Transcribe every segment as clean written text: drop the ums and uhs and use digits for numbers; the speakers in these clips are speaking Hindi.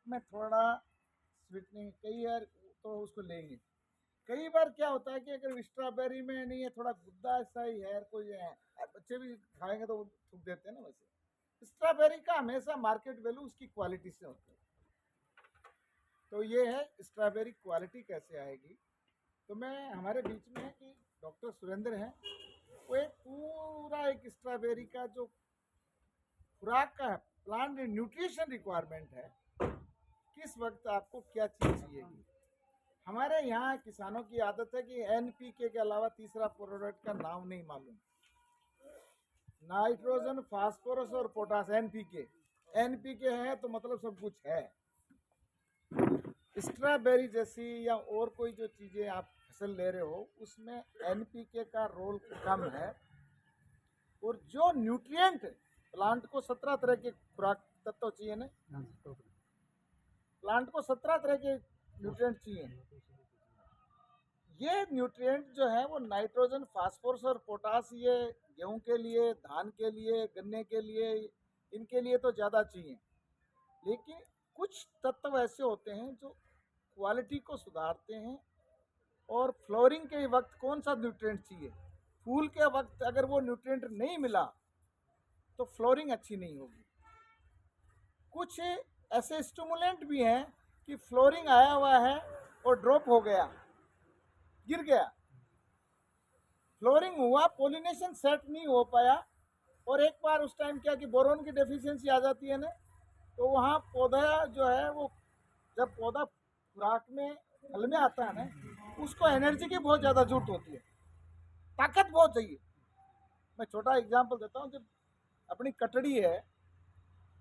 में थोड़ा स्वीटनिंग कई बार तो उसको लेंगे। कई बार क्या होता है कि अगर स्ट्रॉबेरी में नहीं है, थोड़ा गुद्दा ऐसा ही है, कोई है, बच्चे भी खाएंगे तो वो थूक देते हैं ना। वैसे स्ट्रॉबेरी का हमेशा मार्केट वैल्यू उसकी क्वालिटी से होता है। तो ये है स्ट्रॉबेरी क्वालिटी कैसे आएगी। तो मैं हमारे बीच में है कि डॉक्टर सुरेंद्र हैं, वो एक पूरा एक स्ट्रॉबेरी का जो खुराक का प्लांट न्यूट्रिशन रिक्वायरमेंट है, किस वक्त आपको क्या चीज़ चाहिएगी। हमारे यहाँ किसानों की आदत है कि एनपीके के अलावा तीसरा प्रोडक्ट का नाम नहीं मालूम। नाइट्रोजन, फास्फोरस और पोटास, एनपीके। एनपीके है तो मतलब सब कुछ है। स्ट्रॉबेरी जैसी या और कोई जो चीज़ें आप फसल ले रहे हो उसमें एनपीके का रोल कम है। और जो न्यूट्रिएंट प्लांट को 17 तरह के खुराक तत्व चाहिए ना, प्लांट को 17 तरह के न्यूट्रिएंट चाहिए। ये न्यूट्रिएंट जो है वो नाइट्रोजन, फास्फोरस और पोटास, ये गेहूं के लिए, धान के लिए, गन्ने के लिए, इनके लिए तो ज़्यादा चाहिए। लेकिन कुछ तत्व ऐसे होते हैं जो क्वालिटी को सुधारते हैं। और फ्लोरिंग के वक्त कौन सा न्यूट्रिएंट चाहिए, फूल के वक्त अगर वो न्यूट्रिएंट नहीं मिला तो फ्लोरिंग अच्छी नहीं होगी। कुछ ऐसे स्टिमुलेंट भी हैं कि फ्लोरिंग आया हुआ है और ड्रॉप हो गया, गिर गया, फ्लोरिंग हुआ, पोलिनेशन सेट नहीं हो पाया, और एक बार उस टाइम क्या कि बोरोन की डेफिशिएंसी आ जाती है ना, तो वहाँ पौधा जो है वो, जब पौधा खुराक में फल में आता है ना, उसको एनर्जी की बहुत ज़्यादा जरूरत होती है, ताकत बहुत चाहिए। मैं छोटा एग्जांपल देता हूँ। जब अपनी कटड़ी है,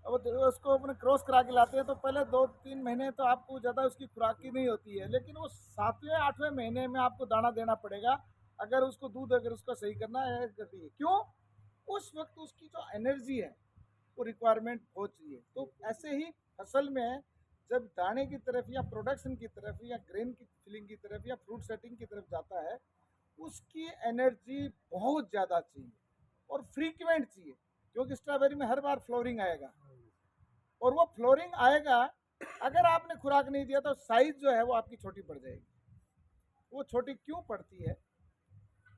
अब उसको अपने क्रॉस करा के लाते हैं तो पहले 2-3 महीने तो आपको ज़्यादा उसकी खुराक की नहीं होती है, लेकिन वो 7वें 8वें महीने में आपको दाना देना पड़ेगा अगर उसको दूध अगर उसका सही करना है करती है। क्यों? उस वक्त उसकी जो एनर्जी है वो रिक्वायरमेंट बहुत चाहिए। तो ऐसे ही फसल में जब दाने की तरफ या प्रोडक्शन की तरफ या ग्रेन की फिलिंग की तरफ या फ्रूट सेटिंग की तरफ जाता है, उसकी एनर्जी बहुत ज़्यादा चाहिए और फ्रीक्वेंट चाहिए, क्योंकि स्ट्रॉबेरी में हर बार फ्लोरिंग आएगा, और वो फ्लोरिंग आएगा, अगर आपने खुराक नहीं दिया तो साइज जो है वो आपकी छोटी पड़ जाएगी। वो छोटी क्यों पड़ती है,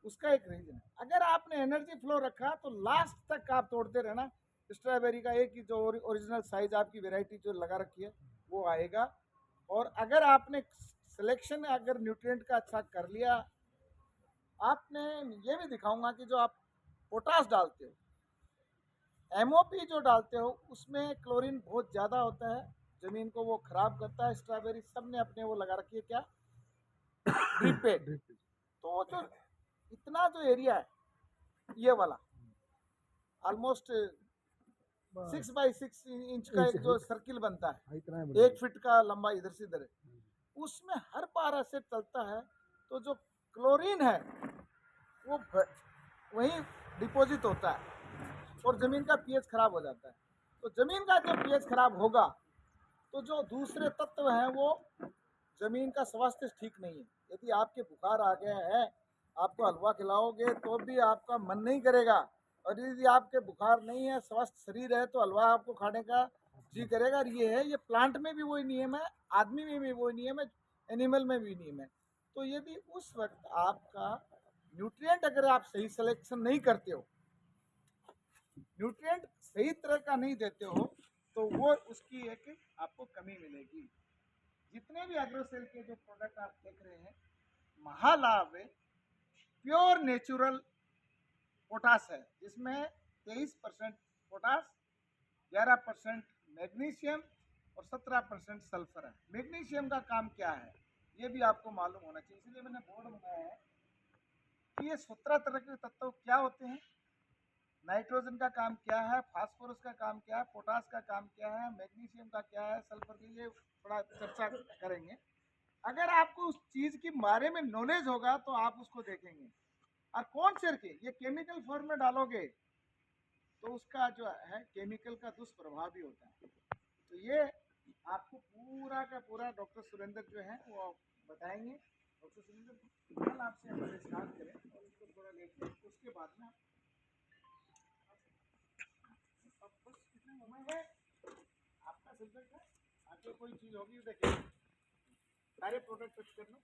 उसका एक रीजन है। अगर आपने एनर्जी फ्लो रखा तो लास्ट तक आप तोड़ते रहना, स्ट्रॉबेरी का एक ही जो ओरिजिनल साइज आपकी वेराइटी जो लगा रखी है वो आएगा। और अगर आपने सिलेक्शन अगर न्यूट्रिएंट का अच्छा कर लिया, आपने ये भी दिखाऊंगा कि जो आप पोटास डालते हो, एमओपी जो डालते हो, उसमें क्लोरीन बहुत ज़्यादा होता है, ज़मीन को वो खराब करता है। स्ट्रॉबेरी सब ने अपने वो लगा रखी है क्या, ड्रिप पे। तो जो इतना जो एरिया है ये वाला ऑलमोस्ट 6x6 इंच का एक जो सर्किल बनता है, 1 फीट का लंबा इधर से इधर है, उसमें हर बार ऐसे चलता है तो जो क्लोरीन है वो वहीं डिपॉजिट होता है और ज़मीन का पीएच खराब हो जाता है। तो ज़मीन का जो पीएच खराब होगा तो जो दूसरे तत्व हैं वो, ज़मीन का स्वास्थ्य ठीक नहीं है। यदि आपके बुखार आ गया है, आपको हलवा खिलाओगे तो भी आपका मन नहीं करेगा, और यदि आपके बुखार नहीं है, स्वस्थ शरीर है, तो हलवा आपको खाने का जी करेगा। ये है, ये प्लांट में भी वही नियम है, आदमी में भी वही नियम है, एनिमल में भी नियम है। तो यदि उस वक्त आपका न्यूट्रिएंट अगर आप सही सिलेक्शन नहीं करते हो, न्यूट्रिएंट सही तरह का नहीं देते हो, तो वो उसकी एक आपको कमी मिलेगी। जितने भी एग्रोसेल के जो प्रोडक्ट आप देख रहे हैं, महालाभ प्योर नेचुरल पोटास है, जिसमें 23% पोटास, 11% मैग्नीशियम और 17% सल्फर है। मैग्नीशियम का काम क्या है ये भी आपको मालूम होना चाहिए, इसलिए मैंने बोर्ड बनाया है कि ये 17 तरह के तत्व क्या होते हैं, नाइट्रोजन का काम क्या है, फास्फोरस का काम क्या है, पोटास का काम क्या है, मैग्नीशियम का क्या है, सल्फर की, ये थोड़ा चर्चा करेंगे। अगर आपको उस चीज़ के बारे में नॉलेज होगा तो आप उसको देखेंगे। और कौन से के ये केमिकल फॉर्म में डालोगे तो उसका जो है केमिकल का दुष्प्रभाव भी होता है। तो ये आपको पूरा का पूरा डॉक्टर सुरेंद्र जो है वो बताएंगे। डॉक्टर सुरेंद्र कल आपसे हम स्टार्ट करें और उसको थोड़ा लेके उसके बाद में बस कितने उम्र है आपका सब्जेक्ट है आपको कोई चीज़ होगी देखिए सारे प्रोडक्ट टच करना